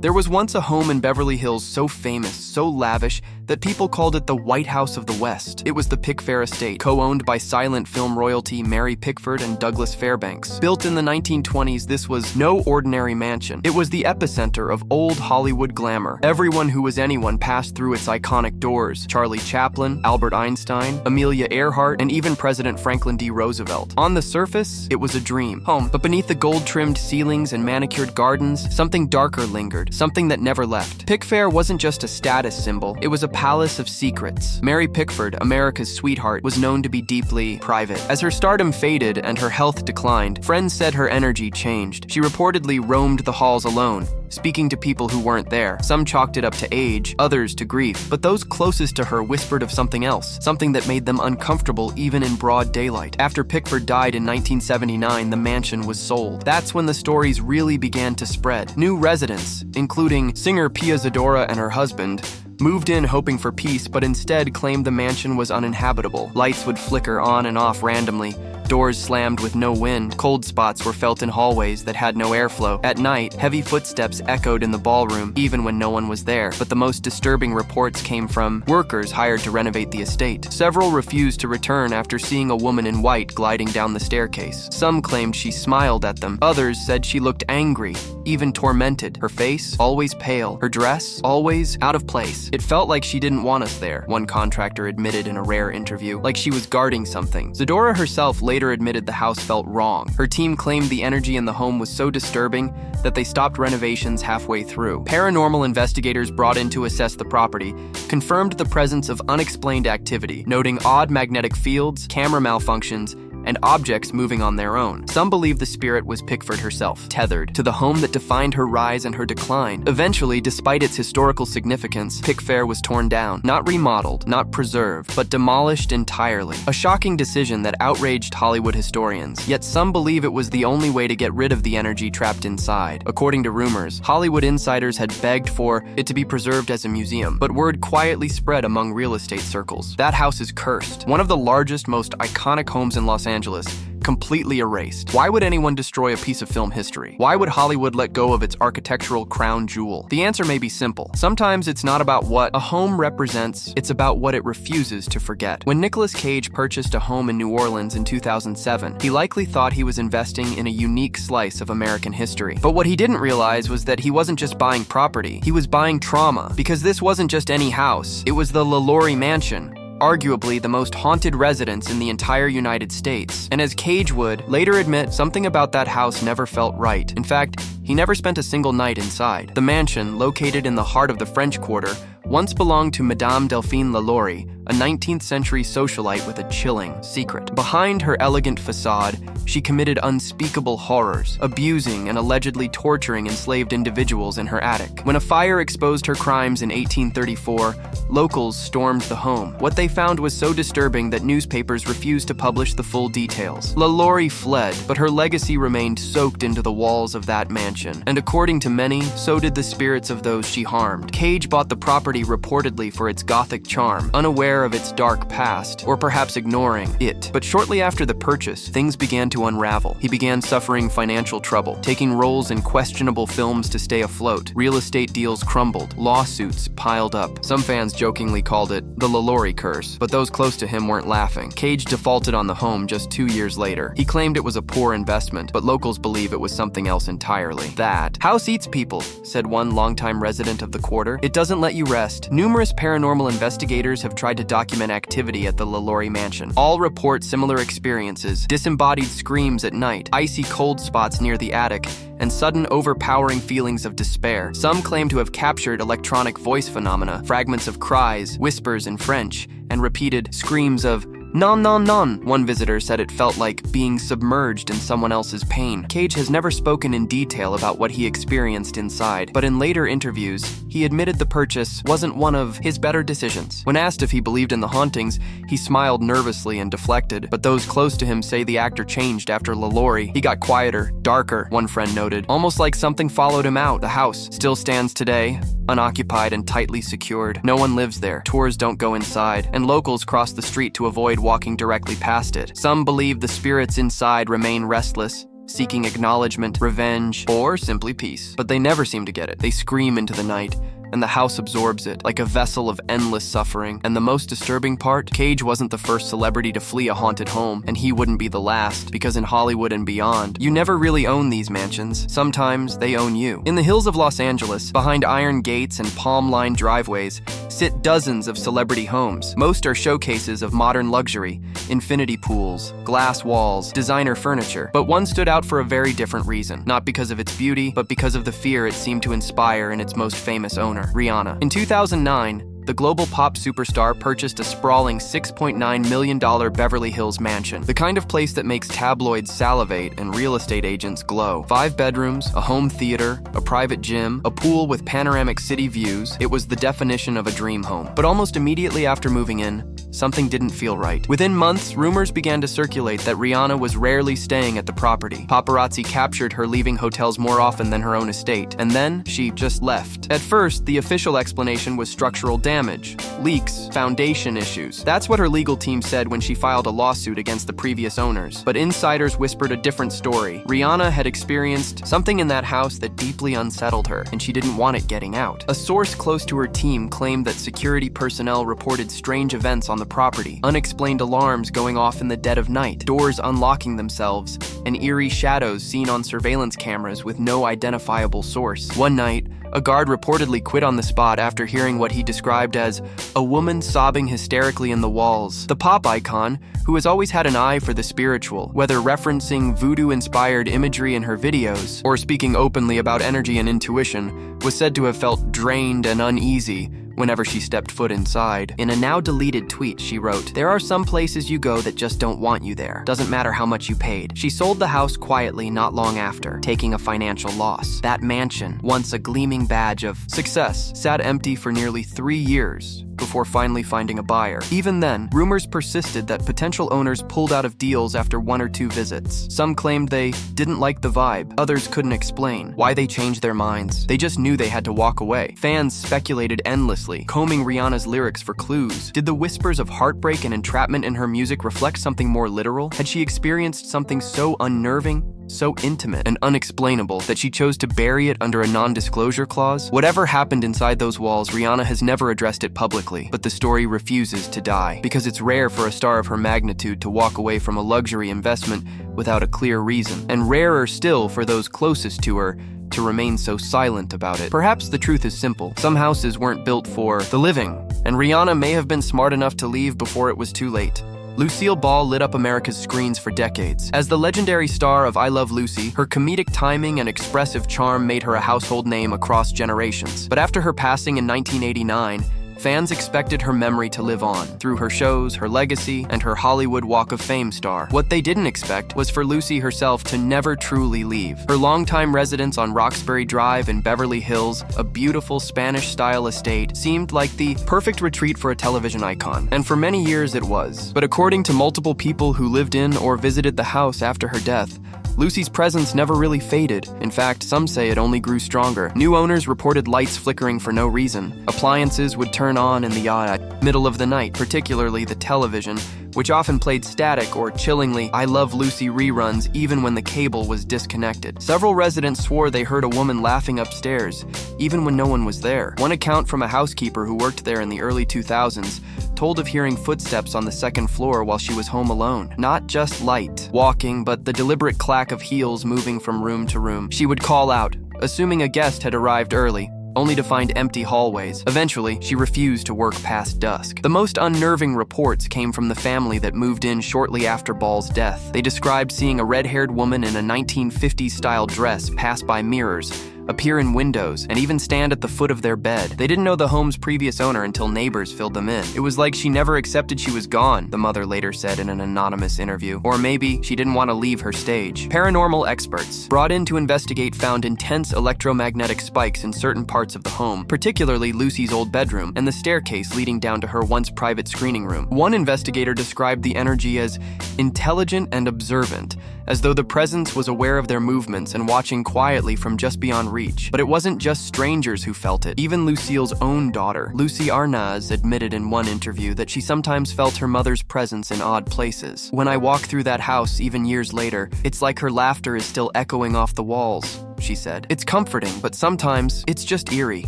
There was once a home in Beverly Hills so famous, so lavish, that people called it the White House of the West. It was the Pickfair estate, co-owned by silent film royalty Mary Pickford and Douglas Fairbanks. Built in the 1920s, this was no ordinary mansion. It was the epicenter of old Hollywood glamour. Everyone who was anyone passed through its iconic doors. Charlie Chaplin, Albert Einstein, Amelia Earhart, and even President Franklin D. Roosevelt. On the surface, it was a dream home, but beneath the gold-trimmed ceilings and manicured gardens, something darker lingered, something that never left. Pickfair wasn't just a status symbol, it was a palace of secrets. Mary Pickford, America's sweetheart, was known to be deeply private. As her stardom faded and her health declined, friends said her energy changed. She reportedly roamed the halls alone, speaking to people who weren't there. Some chalked it up to age, others to grief, but those closest to her whispered of something else, something that made them uncomfortable even in broad daylight. After Pickford died in 1979, the mansion was sold. That's when the stories really began to spread. New residents, including singer Pia Zadora and her husband, moved in hoping for peace, but instead claimed the mansion was uninhabitable. Lights would flicker on and off randomly. Doors slammed with no wind. Cold spots were felt in hallways that had no airflow. At night, heavy footsteps echoed in the ballroom, even when no one was there. But the most disturbing reports came from workers hired to renovate the estate. Several refused to return after seeing a woman in white gliding down the staircase. Some claimed she smiled at them. Others said she looked angry, even tormented. Her face, always pale. Her dress, always out of place. It felt like she didn't want us there, one contractor admitted in a rare interview, like she was guarding something. Zadora herself later admitted the house felt wrong. Her team claimed the energy in the home was so disturbing that they stopped renovations halfway through. Paranormal investigators brought in to assess the property confirmed the presence of unexplained activity, noting odd magnetic fields, camera malfunctions, and objects moving on their own. Some believe the spirit was Pickford herself, tethered to the home that defined her rise and her decline. Eventually, despite its historical significance, Pickfair was torn down, not remodeled, not preserved, but demolished entirely. A shocking decision that outraged Hollywood historians, yet some believe it was the only way to get rid of the energy trapped inside. According to rumors, Hollywood insiders had begged for it to be preserved as a museum, but word quietly spread among real estate circles. That house is cursed. One of the largest, most iconic homes in Los Angeles, completely erased. Why would anyone destroy a piece of film history? Why would Hollywood let go of its architectural crown jewel? The answer may be simple. Sometimes it's not about what a home represents, it's about what it refuses to forget. When Nicolas Cage purchased a home in New Orleans in 2007, he likely thought he was investing in a unique slice of American history. But what he didn't realize was that he wasn't just buying property, he was buying trauma. Because this wasn't just any house, it was the LaLaurie Mansion, arguably the most haunted residence in the entire United States. And as Cage would later admit, something about that house never felt right. In fact, he never spent a single night inside. The mansion, located in the heart of the French Quarter, once belonged to Madame Delphine LaLaurie, a 19th century socialite with a chilling secret. Behind her elegant facade, she committed unspeakable horrors, abusing and allegedly torturing enslaved individuals in her attic. When a fire exposed her crimes in 1834, locals stormed the home. What they found was so disturbing that newspapers refused to publish the full details. LaLaurie fled, but her legacy remained soaked into the walls of that mansion. And according to many, so did the spirits of those she harmed. Cage bought the property reportedly for its Gothic charm, unaware of its dark past, or perhaps ignoring it. But shortly after the purchase, things began to unravel. He began suffering financial trouble, taking roles in questionable films to stay afloat. Real estate deals crumbled. Lawsuits piled up. Some fans jokingly called it the LaLaurie curse, but those close to him weren't laughing. Cage defaulted on the home just 2 years later. He claimed it was a poor investment, but locals believe it was something else entirely. That house eats people, said one longtime resident of the quarter. It doesn't let you rest. Numerous paranormal investigators have tried to document activity at the LaLaurie Mansion. All report similar experiences: disembodied screams at night, icy cold spots near the attic, and sudden overpowering feelings of despair. Some claim to have captured electronic voice phenomena, fragments of cries, whispers in French, and repeated screams of "non, non, non." One visitor said it felt like being submerged in someone else's pain. Cage has never spoken in detail about what he experienced inside, but in later interviews, he admitted the purchase wasn't one of his better decisions. When asked if he believed in the hauntings, he smiled nervously and deflected, but those close to him say the actor changed after LaLaurie. He got quieter, darker, one friend noted, almost like something followed him out. The house still stands today, unoccupied and tightly secured. No one lives there. Tours don't go inside, and locals cross the street to avoid walking directly past it. Some believe the spirits inside remain restless, seeking acknowledgement, revenge, or simply peace. But they never seem to get it. They scream into the night, and the house absorbs it, like a vessel of endless suffering. And the most disturbing part, Cage wasn't the first celebrity to flee a haunted home, and he wouldn't be the last, because in Hollywood and beyond, you never really own these mansions. Sometimes they own you. In the hills of Los Angeles, behind iron gates and palm-lined driveways, sit dozens of celebrity homes. Most are showcases of modern luxury, infinity pools, glass walls, designer furniture. But one stood out for a very different reason, not because of its beauty, but because of the fear it seemed to inspire in its most famous owner, Rihanna. In 2009, the global pop superstar purchased a sprawling $6.9 million Beverly Hills mansion, the kind of place that makes tabloids salivate and real estate agents glow. 5 bedrooms, a home theater, a private gym, a pool with panoramic city views. It was the definition of a dream home. But almost immediately after moving in, something didn't feel right. Within months, rumors began to circulate that Rihanna was rarely staying at the property. Paparazzi captured her leaving hotels more often than her own estate, and then she just left. At first, the official explanation was structural damage, leaks, foundation issues. That's what her legal team said when she filed a lawsuit against the previous owners. But insiders whispered a different story. Rihanna had experienced something in that house that deeply unsettled her, and she didn't want it getting out. A source close to her team claimed that security personnel reported strange events on the property, unexplained alarms going off in the dead of night, doors unlocking themselves, and eerie shadows seen on surveillance cameras with no identifiable source. One night, a guard reportedly quit on the spot after hearing what he described as a woman sobbing hysterically in the walls. The pop icon, who has always had an eye for the spiritual, whether referencing voodoo-inspired imagery in her videos or speaking openly about energy and intuition, was said to have felt drained and uneasy whenever she stepped foot inside. In a now-deleted tweet, she wrote, "There are some places you go that just don't want you there. Doesn't matter how much you paid." She sold the house quietly not long after, taking a financial loss. That mansion, once a gleaming badge of success, sat empty for nearly 3 years before finally finding a buyer. Even then, rumors persisted that potential owners pulled out of deals after 1 or 2 visits. Some claimed they didn't like the vibe. Others couldn't explain why they changed their minds. They just knew they had to walk away. Fans speculated endlessly, combing Rihanna's lyrics for clues. Did the whispers of heartbreak and entrapment in her music reflect something more literal? Had she experienced something so unnerving, so intimate and unexplainable that she chose to bury it under a non-disclosure clause? Whatever happened inside those walls, Rihanna has never addressed it publicly, but the story refuses to die, because it's rare for a star of her magnitude to walk away from a luxury investment without a clear reason, and rarer still for those closest to her to remain so silent about it. Perhaps the truth is simple. Some houses weren't built for the living, and Rihanna may have been smart enough to leave before it was too late. Lucille Ball lit up America's screens for decades. As the legendary star of I Love Lucy, her comedic timing and expressive charm made her a household name across generations. But after her passing in 1989, fans expected her memory to live on through her shows, her legacy, and her Hollywood Walk of Fame star. What they didn't expect was for Lucy herself to never truly leave. Her longtime residence on Roxbury Drive in Beverly Hills, a beautiful Spanish-style estate, seemed like the perfect retreat for a television icon. And for many years it was. But according to multiple people who lived in or visited the house after her death, Lucy's presence never really faded. In fact, some say it only grew stronger. New owners reported lights flickering for no reason. Appliances would turn on in the middle of the night, particularly the television, which often played static or chillingly I Love Lucy reruns even when the cable was disconnected. Several residents swore they heard a woman laughing upstairs, even when no one was there. One account from a housekeeper who worked there in the early 2000s told of hearing footsteps on the second floor while she was home alone. Not just light walking, but the deliberate clack of heels moving from room to room. She would call out, assuming a guest had arrived early, only to find empty hallways. Eventually, she refused to work past dusk. The most unnerving reports came from the family that moved in shortly after Ball's death. They described seeing a red-haired woman in a 1950s-style dress pass by mirrors, appear in windows, and even stand at the foot of their bed. They didn't know the home's previous owner until neighbors filled them in. It was like she never accepted she was gone, the mother later said in an anonymous interview. Or maybe she didn't want to leave her stage. Paranormal experts brought in to investigate found intense electromagnetic spikes in certain parts of the home, particularly Lucy's old bedroom and the staircase leading down to her once private screening room. One investigator described the energy as intelligent and observant, as though the presence was aware of their movements and watching quietly from just beyond reach. But it wasn't just strangers who felt it. Even Lucille's own daughter, Lucy Arnaz, admitted in one interview that she sometimes felt her mother's presence in odd places. "When I walk through that house, even years later, it's like her laughter is still echoing off the walls," she said. "It's comforting, but sometimes it's just eerie."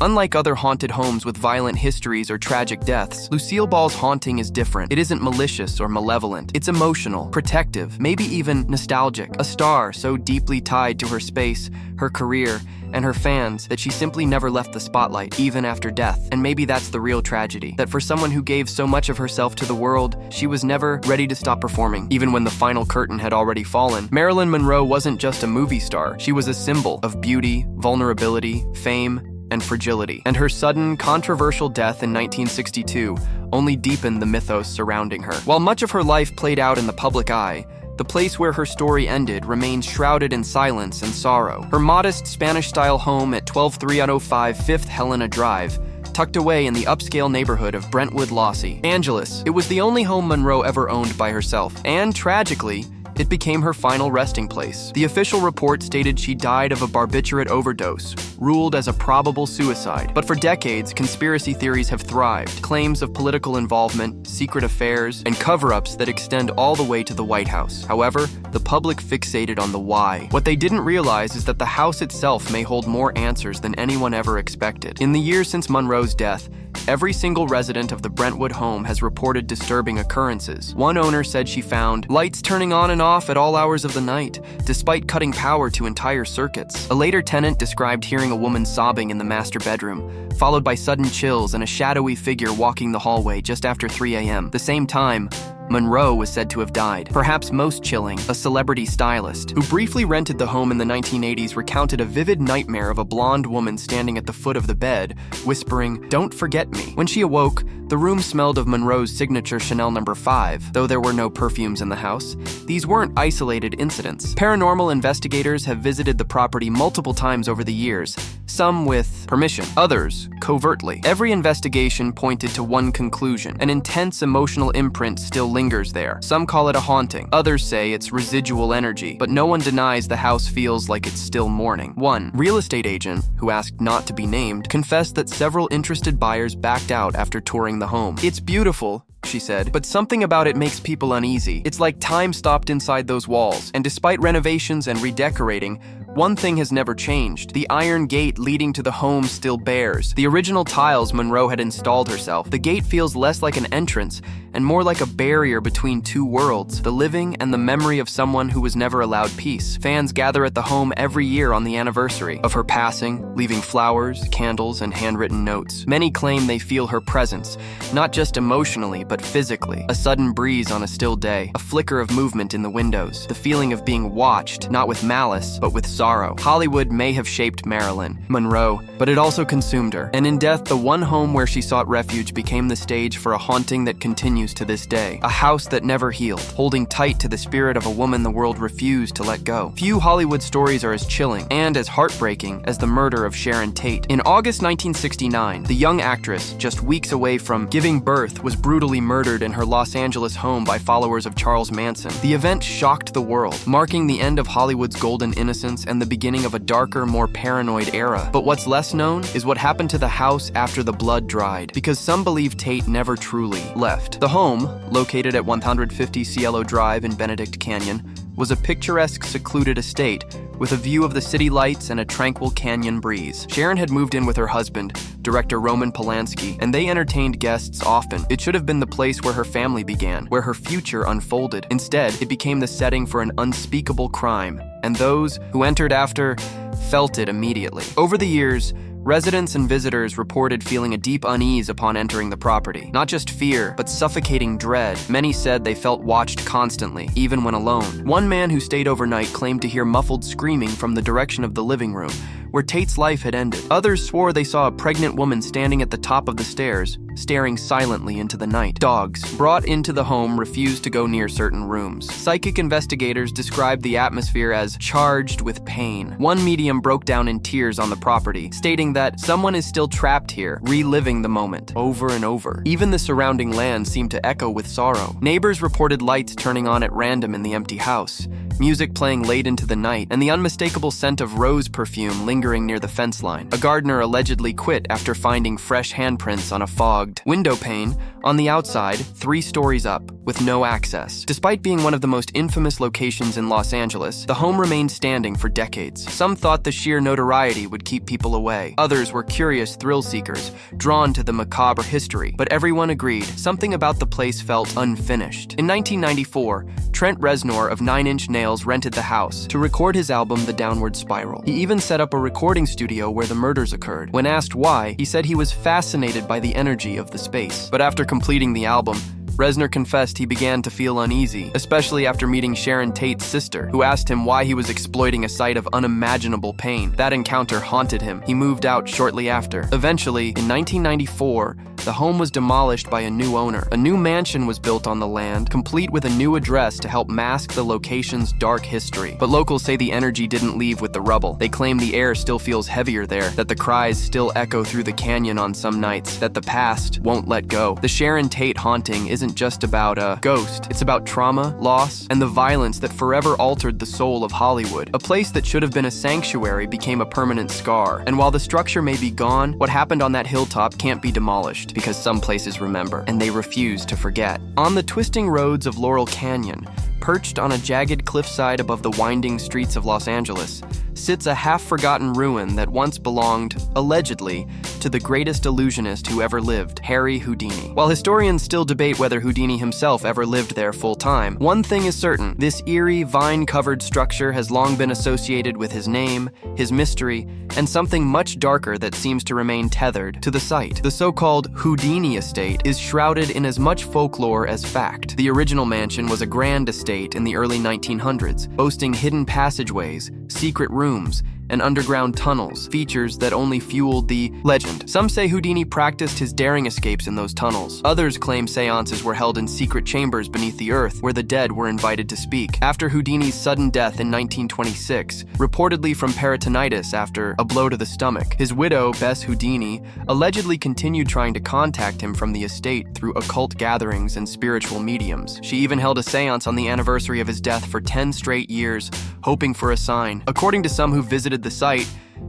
Unlike other haunted homes with violent histories or tragic deaths, Lucille Ball's haunting is different. It isn't malicious or malevolent. It's emotional, protective, maybe even nostalgic. A star so deeply tied to her space, her career, and her fans that she simply never left the spotlight, even after death. And maybe that's the real tragedy, that for someone who gave so much of herself to the world, she was never ready to stop performing, even when the final curtain had already fallen. Marilyn Monroe wasn't just a movie star. She was a symbol of beauty, vulnerability, fame, and fragility. And her sudden, controversial death in 1962 only deepened the mythos surrounding her. While much of her life played out in the public eye, the place where her story ended remains shrouded in silence and sorrow. Her modest Spanish-style home at 12305 5th Helena Drive, tucked away in the upscale neighborhood of Brentwood, Los Angeles. It was the only home Monroe ever owned by herself, and tragically, it became her final resting place. The official report stated she died of a barbiturate overdose, ruled as a probable suicide. But for decades, conspiracy theories have thrived. Claims of political involvement, secret affairs, and cover-ups that extend all the way to the White House. However, the public fixated on the why. What they didn't realize is that the house itself may hold more answers than anyone ever expected. In the years since Monroe's death, every single resident of the Brentwood home has reported disturbing occurrences. One owner said she found lights turning on and off at all hours of the night, despite cutting power to entire circuits. A later tenant described hearing a woman sobbing in the master bedroom, followed by sudden chills and a shadowy figure walking the hallway just after 3 a.m. The same time, Monroe was said to have died. Perhaps most chilling, a celebrity stylist who briefly rented the home in the 1980s recounted a vivid nightmare of a blonde woman standing at the foot of the bed, whispering, "Don't forget me." When she awoke, the room smelled of Monroe's signature Chanel No. 5. Though there were no perfumes in the house, these weren't isolated incidents. Paranormal investigators have visited the property multiple times over the years, some with permission, others covertly. Every investigation pointed to one conclusion: an intense emotional imprint still lingers there. Some call it a haunting, others say it's residual energy, but no one denies the house feels like it's still mourning. One real estate agent, who asked not to be named, confessed that several interested buyers backed out after touring the home. "It's beautiful," she said, "but something about it makes people uneasy. It's like time stopped inside those walls. And despite renovations and redecorating, one thing has never changed. The iron gate leading to the home still bears the original tiles Monroe had installed herself. The gate feels less like an entrance and more like a barrier between two worlds, the living and the memory of someone who was never allowed peace." Fans gather at the home every year on the anniversary of her passing, leaving flowers, candles, and handwritten notes. Many claim they feel her presence, not just emotionally, but physically. A sudden breeze on a still day, a flicker of movement in the windows, the feeling of being watched, not with malice, but with sorrow. Hollywood may have shaped Marilyn Monroe, but it also consumed her. And in death, the one home where she sought refuge became the stage for a haunting that continues to this day. A house that never healed, holding tight to the spirit of a woman the world refused to let go. Few Hollywood stories are as chilling and as heartbreaking as the murder of Sharon Tate. In August 1969, the young actress, just weeks away from giving birth, was brutally murdered in her Los Angeles home by followers of Charles Manson. The event shocked the world, marking the end of Hollywood's golden innocence and the beginning of a darker, more paranoid era. But what's less known is what happened to the house after the blood dried, because some believe Tate never truly left. The home, located at 150 Cielo Drive in Benedict Canyon, was a picturesque, secluded estate with a view of the city lights and a tranquil canyon breeze. Sharon had moved in with her husband, director Roman Polanski, and they entertained guests often. It should have been the place where her family began, where her future unfolded. Instead, it became the setting for an unspeakable crime, and those who entered after felt it immediately. Over the years, residents and visitors reported feeling a deep unease upon entering the property. Not just fear, but suffocating dread. Many said they felt watched constantly, even when alone. One man who stayed overnight claimed to hear muffled screaming from the direction of the living room, where Tate's life had ended. Others swore they saw a pregnant woman standing at the top of the stairs, staring silently into the night. Dogs, brought into the home, refused to go near certain rooms. Psychic investigators described the atmosphere as charged with pain. One medium broke down in tears on the property, stating that someone is still trapped here, reliving the moment over and over. Even the surrounding land seemed to echo with sorrow. Neighbors reported lights turning on at random in the empty house, music playing late into the night, and the unmistakable scent of rose perfume lingering near the fence line. A gardener allegedly quit after finding fresh handprints on a fogged window pane on the outside, 3 stories up, with no access. Despite being one of the most infamous locations in Los Angeles, the home remained standing for decades. Some thought the sheer notoriety would keep people away. Others were curious thrill seekers, drawn to the macabre history. But everyone agreed, something about the place felt unfinished. In 1994, Trent Reznor of 9 Inch Nails rented the house to record his album The Downward Spiral. He even set up a recording studio where the murders occurred. When asked why, he said he was fascinated by the energy of the space. But after completing the album, Reznor confessed he began to feel uneasy, especially after meeting Sharon Tate's sister, who asked him why he was exploiting a site of unimaginable pain. That encounter haunted him. He moved out shortly after. Eventually, in 1994, the home was demolished by a new owner. A new mansion was built on the land, complete with a new address to help mask the location's dark history. But locals say the energy didn't leave with the rubble. They claim the air still feels heavier there, that the cries still echo through the canyon on some nights, that the past won't let go. The Sharon Tate haunting isn't just about a ghost. It's about trauma, loss, and the violence that forever altered the soul of Hollywood. A place that should have been a sanctuary became a permanent scar. And while the structure may be gone, what happened on that hilltop can't be demolished, because some places remember, and they refuse to forget. On the twisting roads of Laurel Canyon, perched on a jagged cliffside above the winding streets of Los Angeles, sits a half-forgotten ruin that once belonged, allegedly, to the greatest illusionist who ever lived, Harry Houdini. While historians still debate whether Houdini himself ever lived there full-time, one thing is certain: this eerie, vine-covered structure has long been associated with his name, his mystery, and something much darker that seems to remain tethered to the site. The so-called Houdini estate is shrouded in as much folklore as fact. The original mansion was a grand estate in the early 1900s, boasting hidden passageways, secret rooms, and underground tunnels, features that only fueled the legend. Some say Houdini practiced his daring escapes in those tunnels. Others claim seances were held in secret chambers beneath the earth, where the dead were invited to speak. After Houdini's sudden death in 1926, reportedly from peritonitis after a blow to the stomach, his widow, Bess Houdini, allegedly continued trying to contact him from the estate through occult gatherings and spiritual mediums. She even held a seance on the anniversary of his death for 10 straight years, hoping for a sign. According to some who visited the site,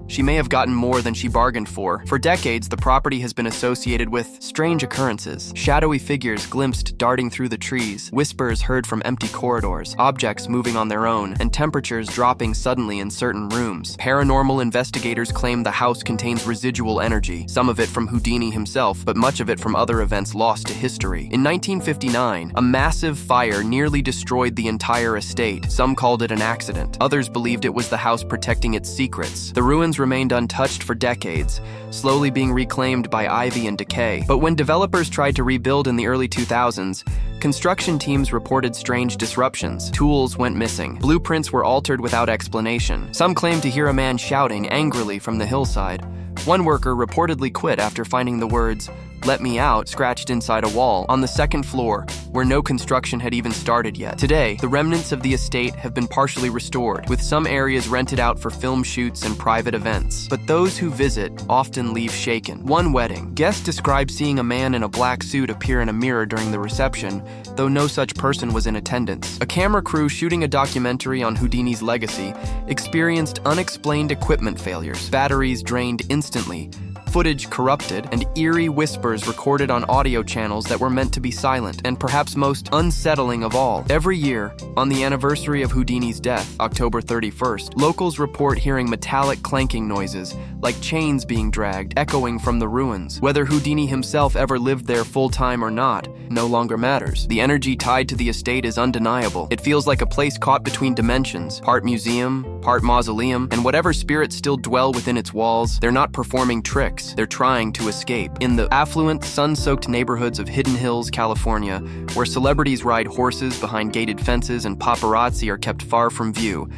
she may have gotten more than she bargained for. For decades, the property has been associated with strange occurrences. Shadowy figures glimpsed darting through the trees, whispers heard from empty corridors, objects moving on their own, and temperatures dropping suddenly in certain rooms. Paranormal investigators claim the house contains residual energy, some of it from Houdini himself, but much of it from other events lost to history. In 1959, a massive fire nearly destroyed the entire estate. Some called it an accident. Others believed it was the house protecting its secrets. The ruins remained untouched for decades, slowly being reclaimed by ivy and decay. But when developers tried to rebuild in the early 2000s, construction teams reported strange disruptions. Tools went missing. Blueprints were altered without explanation. Some claimed to hear a man shouting angrily from the hillside. One worker reportedly quit after finding the words, "Let me out," scratched inside a wall on the second floor, where no construction had even started yet. Today, the remnants of the estate have been partially restored, with some areas rented out for film shoots and private events. But those who visit often leave shaken. One wedding, guests described seeing a man in a black suit appear in a mirror during the reception, though no such person was in attendance. A camera crew shooting a documentary on Houdini's legacy experienced unexplained equipment failures, batteries drained instantly, footage corrupted, and eerie whispers recorded on audio channels that were meant to be silent. And perhaps most unsettling of all, every year, on the anniversary of Houdini's death, October 31st, locals report hearing metallic clanking noises, like chains being dragged, echoing from the ruins. Whether Houdini himself ever lived there full-time or not, no longer matters. The energy tied to the estate is undeniable. It feels like a place caught between dimensions, part museum, part mausoleum, and whatever spirits still dwell within its walls, they're not performing tricks. They're trying to escape. In the affluent, sun-soaked neighborhoods of Hidden Hills, California, where celebrities ride horses behind gated fences and paparazzi are kept far from view,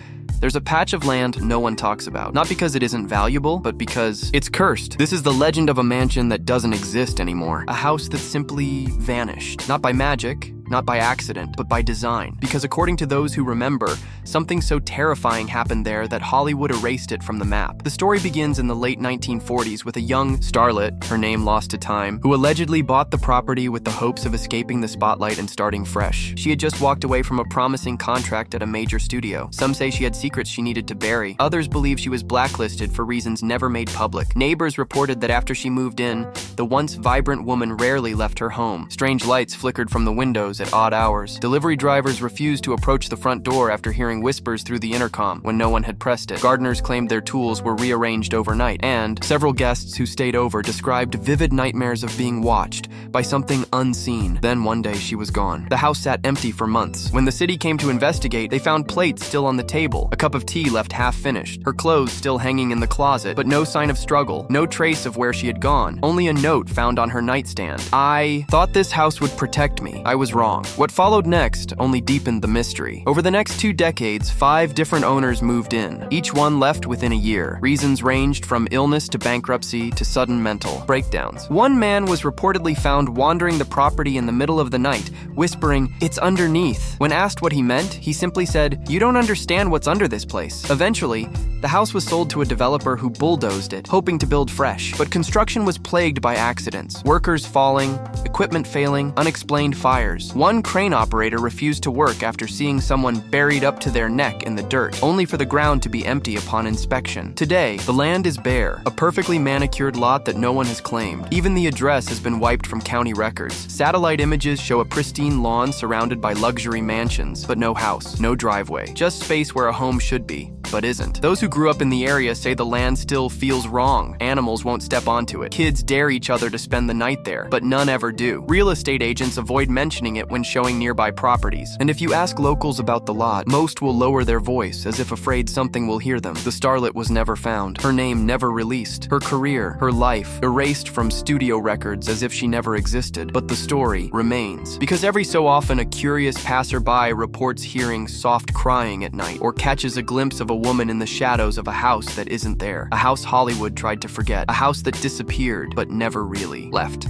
there's a patch of land no one talks about. Not because it isn't valuable, but because it's cursed. This is the legend of a mansion that doesn't exist anymore. A house that simply vanished. Not by magic, not by accident, but by design. Because according to those who remember, something so terrifying happened there that Hollywood erased it from the map. The story begins in the late 1940s with a young starlet, her name lost to time, who allegedly bought the property with the hopes of escaping the spotlight and starting fresh. She had just walked away from a promising contract at a major studio. Some say she had secrets she needed to bury. Others believe she was blacklisted for reasons never made public. Neighbors reported that after she moved in, the once vibrant woman rarely left her home. Strange lights flickered from the windows at odd hours. Delivery drivers refused to approach the front door after hearing whispers through the intercom when no one had pressed it. Gardeners claimed their tools were rearranged overnight, and several guests who stayed over described vivid nightmares of being watched by something unseen. Then one day she was gone. The house sat empty for months. When the city came to investigate, they found plates still on the table, a cup of tea left half finished, her clothes still hanging in the closet, but no sign of struggle, no trace of where she had gone, only a note found on her nightstand. I thought this house would protect me. I was wrong. What followed next only deepened the mystery. Over the next 2 decades, 5 different owners moved in. Each one left within a year. Reasons ranged from illness to bankruptcy to sudden mental breakdowns. One man was reportedly found wandering the property in the middle of the night, whispering, "It's underneath." When asked what he meant, he simply said, "You don't understand what's under this place." Eventually, the house was sold to a developer who bulldozed it, hoping to build fresh. But construction was plagued by accidents. Workers falling, equipment failing, unexplained fires. One crane operator refused to work after seeing someone buried up to their neck in the dirt, only for the ground to be empty upon inspection. Today, the land is bare, a perfectly manicured lot that no one has claimed. Even the address has been wiped from county records. Satellite images show a pristine lawn surrounded by luxury mansions, but no house, no driveway, just space where a home should be, but isn't. Those who grew up in the area say the land still feels wrong. Animals won't step onto it. Kids dare each other to spend the night there, but none ever do. Real estate agents avoid mentioning it when showing nearby properties. And if you ask locals about the lot, most will lower their voice as if afraid something will hear them. The starlet was never found. Her name never released. Her career, her life, erased from studio records as if she never existed. But the story remains. Because every so often a curious passerby reports hearing soft crying at night, or catches a glimpse of a woman in the shadows of a house that isn't there. A house Hollywood tried to forget. A house that disappeared but never really left.